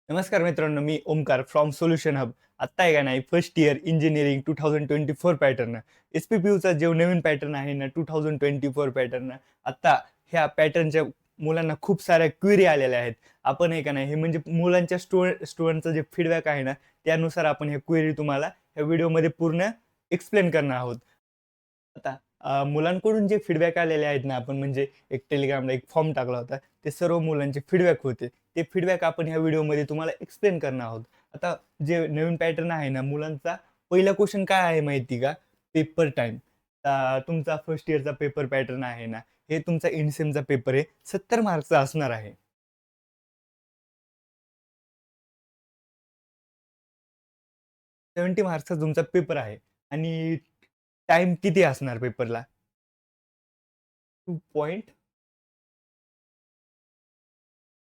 नमस्कार मित्रांनो, मी ओमकार फ्रॉम सोल्युशन हब. आत्ता आहे का नाही first year engineering 2024 pattern S P P यूचा जो नवीन पॅटर्न आहे ना 2024 पॅटर्न. आत्ता ह्या पॅटर्नच्या मुलांना खूप साऱ्या क्वेरी आलेल्या आहेत. आपण आहे का नाही हे म्हणजे मुलांच्या स्टुडंटचं जे फीडबॅक आहे ना त्यानुसार आपण हे क्वेरी तुम्हाला ह्या व्हिडिओमध्ये पूर्ण एक्सप्लेन करणार आहोत. आता मुलांकडून जे फीडबॅक आलेले आहेत ना, आपण म्हणजे एक टेलिग्रामला एक फॉर्म टाकला होता. ते सर्व मुलांचे फीडबॅक होते. ते फीडबॅक आपण ह्या व्हिडिओमध्ये तुम्हाला एक्सप्लेन करणार आहोत. आता जे नवीन पॅटर्न आहे ना मुलांचा, पहिला क्वेश्चन काय आहे माहिती का? Paper time. तुमचा फर्स्ट इयरचा पेपर पॅटर्न आहे ना, हे तुमचा इंडसेमचा पेपर आहे. 70 मार्क्सचा असणार आहे. 70 मार्क्सचा तुमचा पेपर आहे आणि टाईम किती असणार पेपरला? 2 पॉइंट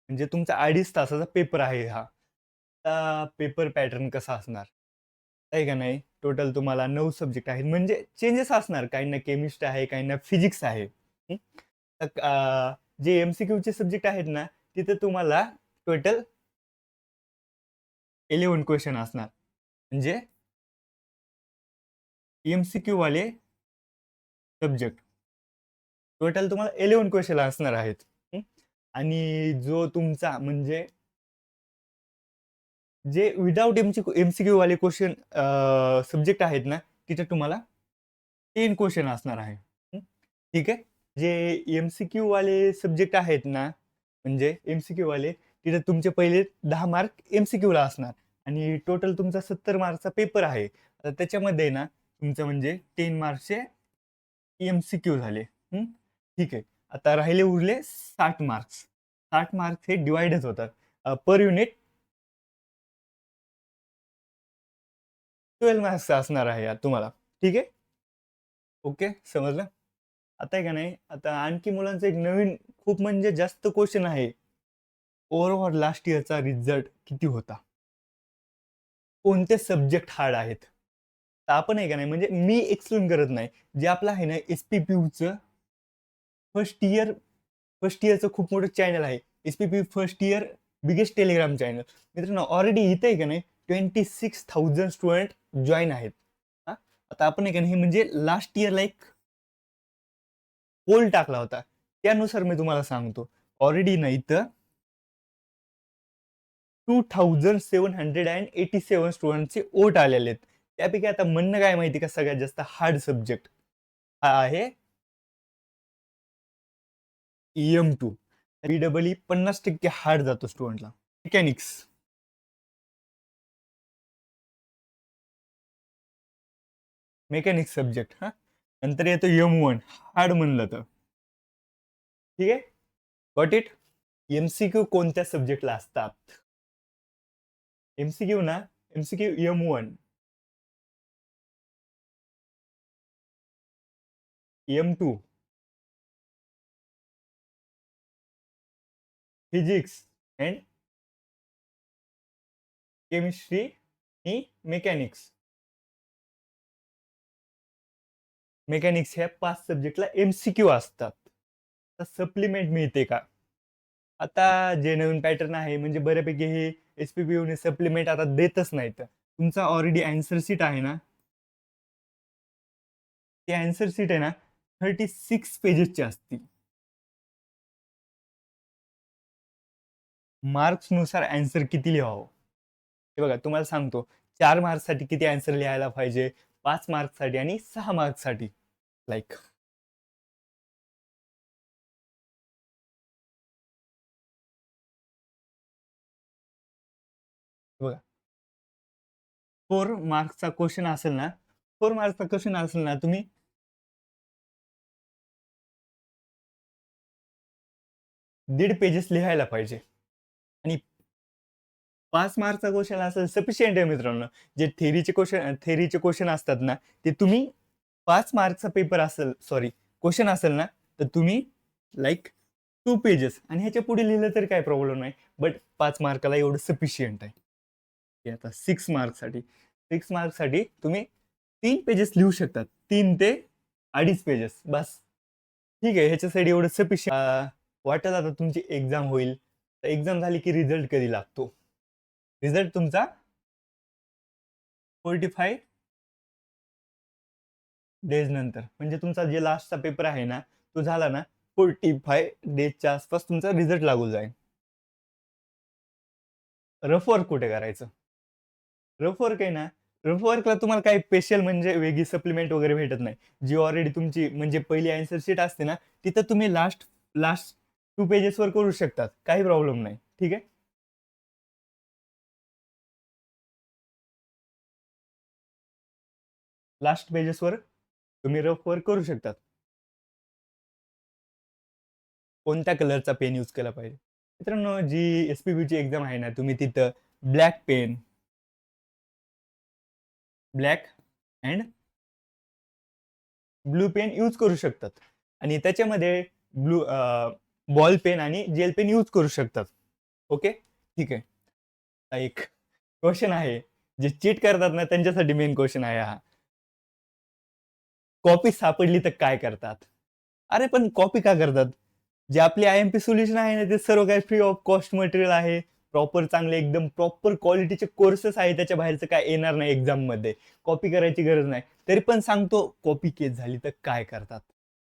म्हणजे तुमचा 2.5 तासाचा पेपर आहे हा. आता पेपर पॅटर्न कसा असणार? आहे का नाही? टोटल तुम्हाला 9 सब्जेक्ट आहेत. म्हणजे चेंजेस असणार. काहींना केमिस्ट्री आहे, काहींना फिजिक्स आहे. हं. जे एम-सी-क्यूचे सब्जेक्ट आहेत ना, तिथे तुम्हाला टोटल 11 क्वेशन असणार. म्हणजे एम-सी-क्यू वाले सब्जेक्ट टोटल तुम्हाला 11 क्वेशन असणार आहेत. हं. आणि जो तुमचा म्हणजे जे विदाऊट एम-सी-क्यू वाले क्वेश्चन सब्जेक्ट आहेत ना, तिथे तुम्हाला 10 क्वेश्चन असणार आहे. हं. ठीक आहे. जे एम-सी-क्यू वाले सब्जेक्ट आहेत ना, म्हणजे एम-सी-क्यू वाले, तिथे तुमचे पहिले 10 मार्क एम-सी-क्यूला असणार आणि टोटल तुमचा 70 मार्कचा पेपर आहे. तर त्याच्यामध्ये ना, तुमचं म्हणजे 10 मार्क्सचे एम-सी-क्यू झाले. हं. ठीक आहे. आता राहिले उरले 60 मार्क्स. 60 मार्क्स हे डिव्हाइडच होतात. पर युनिट 12 मार्क्सचा असणार आहे यात तुम्हाला. ठीक आहे? ओके, समजलं? आता आहे का नाही, आता आणखी मुलांचा एक नवीन खूप म्हणजे जास्त क्वेश्चन आहे. ओव्हरऑल लास्ट इयरचा रिझल्ट किती होता? कोणते सब्जेक्ट हार्ड आहेत? तर आपण आहे का नाही म्हणजे मी एक्सप्लेन करत नाही. जे आपलं आहे ना एस-पी-पी-यूचं फर्स्ट इयर फर्स्ट इयरचं खूप मोठं चॅनल आहे. S-P-P first year biggest Telegram channel. मित्रांनो ऑलरेडी इथे आहे का नाही 26,000 स्टुडंट जॉइन आहेत. हां. आता आपण आहे का नाही हे म्हणजे लास्ट इयरला एक पोल टाकला होता. त्यानुसार मी तुम्हाला सांगतो. ऑलरेडी ना इथं 2787 स्टुडंटचे ओट आलेले आहेत. त्यापैकी आता म्हणणं काय माहिती का सगळ्यात जास्त हार्ड सब्जेक्ट हा आहे EM2. ई-डबल-ई 50% हार्ड जातो स्टुडंटला. मेकॅनिक्स, मेकॅनिक्स सब्जेक्ट हां. नंतर येतो M1 हार्ड म्हणलं तर. ठीक आहे? Got it? MCQ कोणत्या सब्जेक्टला असतात? MCQ ना MCQ M1, M2 physics and chemistry आणि मेकॅनिक्स. मेकॅनिक्स ह्या 5 सब्जेक्टला MCQ असतात. तर सप्लिमेंट मिळते का? आता जे नवीन पॅटर्न आहे म्हणजे बऱ्यापैकी हे एस-पी-पी-यूने सप्लिमेंट आता देतच नाहीत. तुमचा ऑलरेडी अँसर शीट आहे ना, ती अँसर शीट आहे ना 36 पेजेसची असते. मार्क्सनुसार अँसर किती लिहावं? हे बघा तुम्हाला सांगतो 4 मार्क्ससाठी किती अँसर लिहायला पाहिजे, 5 मार्क्ससाठी आणि 6 मार्क्ससाठी. लाइक बघा 4 मार्क्सचा क्वेशन असेल ना, 4 मार्क्सचा क्वेशन असेल ना, तुम्ही 1.5 पेजेस लिहायला पाहिजे आणि 5 मार्कचा क्वेश्चन असेल सफिशियंट आहे मित्रांनो. जे थेअरीचे क्वेश्चन असतात ना, ते तुम्ही 5 मार्कचा पेपर असेल सॉरी क्वेश्चन असेल ना, तर तुम्ही लाइक 2 पेजेस आणि ह्याच्या पुढे लिहिलं तरी काही प्रॉब्लेम नाही. बट 5 मार्काला एवढं सफिशियंट आहे. हे आता 6 मार्क्ससाठी 6 मार्क्ससाठी तुम्ही 3 पेजेस लिहू शकतात. 3 ते 2.5 पेजेस बस. ठीक आहे, ह्याच्यासाठी एवढं सफिशियंट. वाटत आता तुमची एक्झाम होईल. तर एक्झाम झाली की रिझल्ट कधी लागतो? रिझल्ट तुमचा 45 डेज नंतर, म्हणजे तुमचा जे लास्टचा पेपर आहे ना, तो झाला ना 45 डेजच्या आसपास तुमचा रिझल्ट लागू जाईल. रफ वर्क कुठे करायचं? रफ वर्क आहे ना, रफ वर्कला तुम्हाला काही स्पेशल म्हणजे वेगळी सप्लिमेंट वगैरे भेटत नाही. जी ऑलरेडी तुमची म्हणजे पहिली आन्सर शीट असते ना, तिथं तुम्ही लास्ट लास्ट 2 पेजेसवर करू शकतात. काही प्रॉब्लेम नाही. ठीक आहे. लास्ट पेजेसवर तुम्ही रफ वर्क करू शकतात. कोणत्या कलरचा पेन यूज केला पाहिजे? मित्रांनो, जी एस-पी-बीची एक्झाम आहे ना, तुम्ही तिथं black pen, black and blue pen use करू शकतात आणि त्याच्यामध्ये बॉल पेन आणि जेल पेन यूज करू शकतात. ओके? ठीक आहे. हा एक क्वेशन आहे. जे चीट करतात ना, त्यांच्यासाठी मेन क्वेशन आहे हा. कॉपी सापडली तर काय करतात? अरे पण कॉपी का करतात? जे आपली आय-एम-पी सोल्युशन आहे ना, ते सर्व काही फ्री ऑफ कॉस्ट मटेरियल आहे. प्रॉपर चांगले एकदम प्रॉपर क्वालिटीचे कोर्सेस आहे. त्याच्या बाहेरचं काय येणार नाही एक्झाममध्ये. कॉपी करायची गरज नाही. तरी पण सांगतो, कॉपी केस झाली तर काय करतात?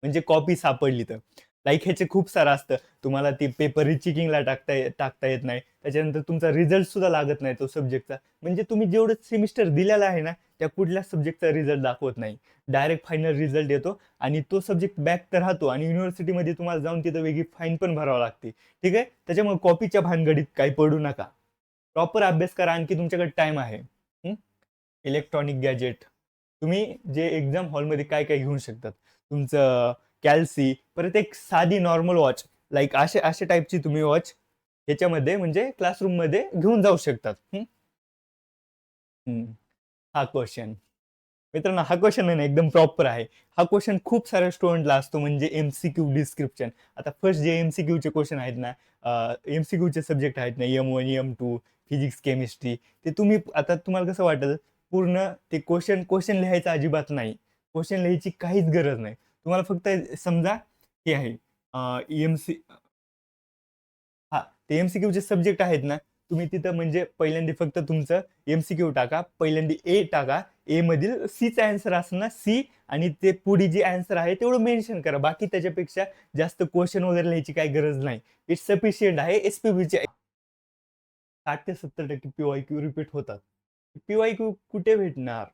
म्हणजे कॉपी सापडली तर. लाइक ह्याचे खूप सारं असतं. तुम्हाला ती पेपर रिचेकिंगला टाकता येत नाही. त्याच्यानंतर तुमचा रिझल्ट सुद्धा लागत नाही तो सब्जेक्टचा. म्हणजे तुम्ही जेवढं सेमिस्टर दिलेला आहे ना, त्या कुठल्याच सब्जेक्टचा रिझल्ट दाखवत नाही. डायरेक्ट फायनल रिझल्ट येतो आणि तो सब्जेक्ट बॅक तर राहतो आणि युनिव्हर्सिटीमध्ये तुम्हाला जाऊन तिथं वेगळी फाईन पण भरावी लागते. ठीक आहे? त्याच्यामुळे कॉपीच्या भानगडीत काही पडू नका. प्रॉपर अभ्यास करा, आणखी तुमच्याकडे टाईम आहे. इलेक्ट्रॉनिक गॅजेट तुम्ही जे एक्झाम हॉलमध्ये काय काय घेऊ शकतात. तुमचं कॅल्सी, परत एक साधी नॉर्मल वॉच, लाईक असे अशा टाईपची तुम्ही वॉच ह्याच्यामध्ये म्हणजे क्लासरूममध्ये घेऊन जाऊ शकतात. हम्म. हा क्वेश्चन मित्रांनो, हा क्वेश्चन आहे ना एकदम प्रॉपर आहे. हा क्वेश्चन खूप साऱ्या स्टुडंटला असतो, म्हणजे एमसीक्यू डिस्क्रिप्शन. आता फर्स्ट जे एमसीक्यू चे क्वेश्चन आहेत ना, एमसीक्यू चे सब्जेक्ट आहेत ना, M1 M2 फिजिक्स केमिस्ट्री, ते तुम्ही आता तुम्हाला कसं वाटेल पूर्ण ते क्वेश्चन क्वेश्चन लिहायचं अजिबात नाही. क्वेश्चन लिहायची काहीच गरज नाही. तुम्हाला फक्त समजा हे आहे एमसी हां, ते एम-सी-क्यूचे सब्जेक्ट आहेत ना, तुम्ही तिथं म्हणजे पहिल्यांदा फक्त तुमचं एम-सी-क्यू टाका. पहिल्यांदा ए टाका. ए मधील सीचा आन्सर असेल ना, सी आणि ते पुढे जे आन्सर आहे तेवढं मेन्शन करा. बाकी त्याच्यापेक्षा जास्त क्वेश्चन वगैरे लिहायची काही गरज नाही. इट्स सफिशियंट आहे. एस-पी-बीचे 60% ते 70% पी-वाय-क्यू रिपीट होतात. पी-वाय-क्यू कुठे भेटणार?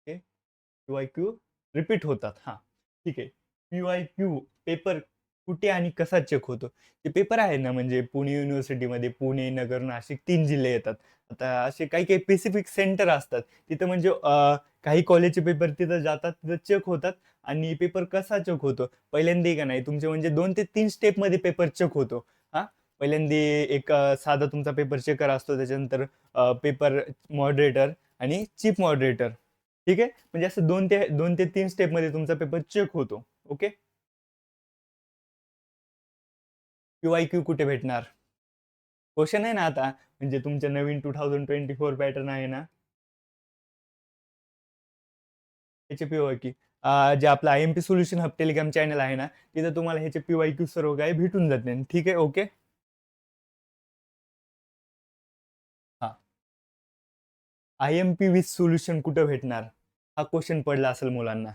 ओके. पी-वाय-क्यू रिपीट होतात. हां, ठीक आहे. पी-वाय-क्यू पेपर कुठे आणि कसा चेक होतो? ते पेपर आहे ना, म्हणजे पुणे युनिव्हर्सिटीमध्ये पुणे, नगर, नाशिक 3 जिल्हे येतात. आता असे काही-काही स्पेसिफिक सेंटर असतात. तिथं म्हणजे काही कॉलेजचे पेपर तिथं जातात, तिथं चेक होतात आणि पेपर कसा चेक होतो? पहिल्यांदा का नाही तुमचे म्हणजे 2 ते 3 स्टेपमध्ये पेपर चेक होतो. हां, पहिल्यांदा एक साधा तुमचा पेपर चेकर असतो. त्याच्यानंतर पेपर मॉडरेटर आणि चीफ मॉडरेटर. ठीक आहे. म्हणजे असं 2 ते 3 स्टेपमध्ये तुमचा पेपर चेक होतो. ओके. पी-वाय-क्यू कुठे भेटणार? क्वेश्चन आहे ना आता, म्हणजे तुमच्या नवीन 2024 पॅटर्न आहे ना, त्याचे पी-वाय-क्यू जे आपलं I-M-P solution hub Telegram channel आहे ना, तिथं तुम्हाला ह्याचे पी-वाय-क्यू सर्व काही भेटून जाते. ठीक आहे. ओके. हां. आय-एम-पी विथ सोल्युशन कुठं भेटणार? हा क्वेश्चन पडला असेल मुलांना.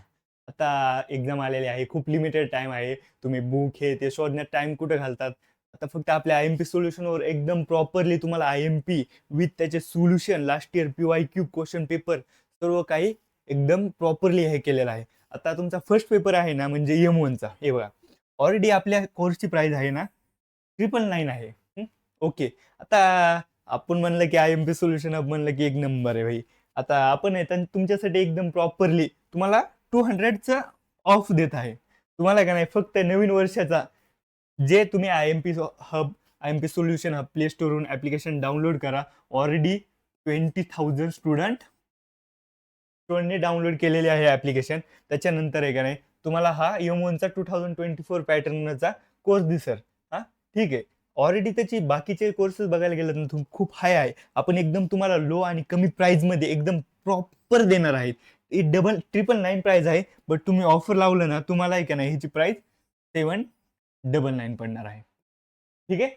आता एक्झाम आलेली आहे. खूप लिमिटेड टाईम आहे. तुम्ही बुक हे ते शोधण्यात टाईम कुठे घालतात? आता फक्त आपल्या आय-एम-पी सोल्युशनवर एकदम प्रॉपरली तुम्हाला आय-एम-पी विथ त्याचे solution, last year P-Y-Q question paper सर्व काही एकदम प्रॉपरली हे केलेलं आहे. आता तुमचा फर्स्ट पेपर आहे ना, म्हणजे M1चा. हे बघा. ऑलरेडी आपल्या कोर्सची प्राइस आहे ना 999 आहे. ओके. आता आपण म्हणलं की आय-एम-पी सोल्युशन हब म्हणलं की एक नंबर आहे भाई. आता आपण आहे तर तुमच्यासाठी एकदम प्रॉपरली तुम्हाला 200चं ऑफ देत आहे. तुम्हाला का नाही फक्त नवीन वर्षाचा जे तुम्ही आय-एम-पी सोल्युशन हब प्ले स्टोरवरून ॲप्लिकेशन डाउनलोड करा. ऑलरेडी 20,000 स्टुडंटने डाउनलोड केलेले आहे ॲप्लिकेशन. त्याच्यानंतर आहे का नाही तुम्हाला हा M1चा 2024 पॅटर्नचा कोर्स दिसेल. हां, ठीक आहे. ऑलरेडी त्याची बाकीचे कोर्सेस बघायला गेलं तर खूप हाय आहे. आपण एकदम तुम्हाला लो आणि कमी प्राईजमध्ये एकदम प्रॉपर देणार आहेत. ही डबल 999 प्राईज आहे. बट तुम्ही ऑफर लावलं ना, तुम्हाला आहे का नाही ह्याची प्राईस 7 99 पडणार आहे. ठीक आहे.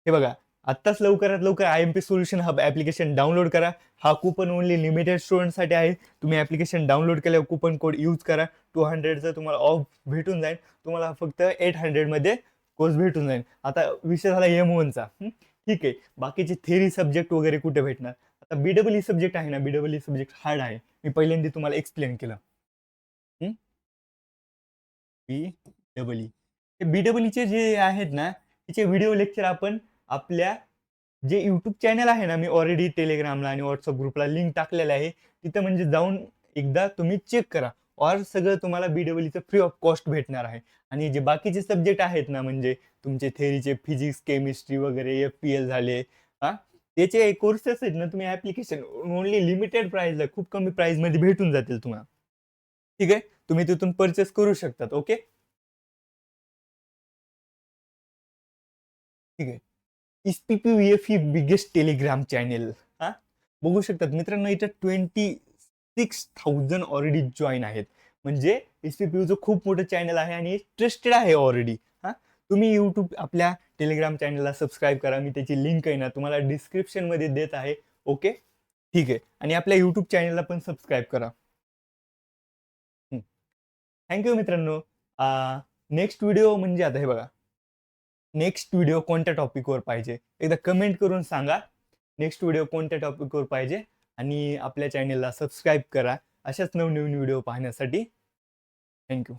हे बघा, आत्ताच लवकरात लवकर IMP solution hub application download करा. हा कूपन ओनली लिमिटेड स्टुडंटसाठी आहे. तुम्ही ऍप्लिकेशन डाउनलोड केल्यावर कूपन कोड यूज करा. 200चं तुम्हाला ऑफ भेटून जाईल. तुम्हाला फक्त 800 मध्ये कोर्स भेटून जाईल. आता विषय झाला M1चा. ठीक आहे. बाकीचे थेरी सब्जेक्ट वगैरे कुठे भेटणार? आता BEE सब्जेक्ट आहे ना, BEE सब्जेक्ट हार्ड आहे. मी पहिल्यांदा तुम्हाला एक्सप्लेन केलं. BEE. ते BEE जे आहेत ना, तिचे व्हिडिओ लेक्चर आपण आपल्या जे यूट्यूब चॅनल आहे ना, मी ऑलरेडी टेलिग्रामला आणि व्हॉट्सअप ग्रुपला लिंक टाकलेलं आहे. तिथं म्हणजे जाऊन एकदा तुम्ही चेक करा. और सगळं तुम्हाला BEEचं फ्री ऑफ कॉस्ट भेटणार आहे. आणि जे बाकीचे सब्जेक्ट आहेत ना, म्हणजे तुमचे थेरीचे फिजिक्स, केमिस्ट्री वगैरे FPL झाले, हा त्याचे कोर्सेस आहेत ना, तुम्ही ऍप्लिकेशन ओनली लिमिटेड प्राइसला खूप कमी प्राइस मध्ये भेटून जातील तुम्हाला. ठीक आहे. तुम्ही तिथून परचेस करू शकतात. ओके. ठीक आहे. SPPVF biggest Telegram channel. हा बघू शकतात मित्रांनो, इथं 26,000 ऑलरेडी जॉईन आहेत. म्हणजे SPPUचं खूप मोठं चॅनल आहे आणि ट्रस्टेड आहे ऑलरेडी. हा तुम्ही यूट्यूब आपल्या टेलिग्राम चॅनलला सबस्क्राईब करा. मी त्याची लिंक आहे ना तुम्हाला डिस्क्रिप्शन मध्ये देत आहे. ओके. ठीक आहे. आणि आपल्या यूट्यूब चॅनलला पण सबस्क्राईब करा. थँक्यू मित्रांनो. नेक्स्ट व्हिडिओ म्हणजे आता हे बघा, नेक्स्ट व्हिडिओ कोणत्या टॉपिकवर पाहिजे एकदा कमेंट करून सांगा. नेक्स्ट व्हिडिओ कोणत्या टॉपिकवर पाहिजे आणि आपल्या चॅनेलला सबस्क्राईब करा अशाच नवनवीन व्हिडिओ पाहण्यासाठी. थँक्यू.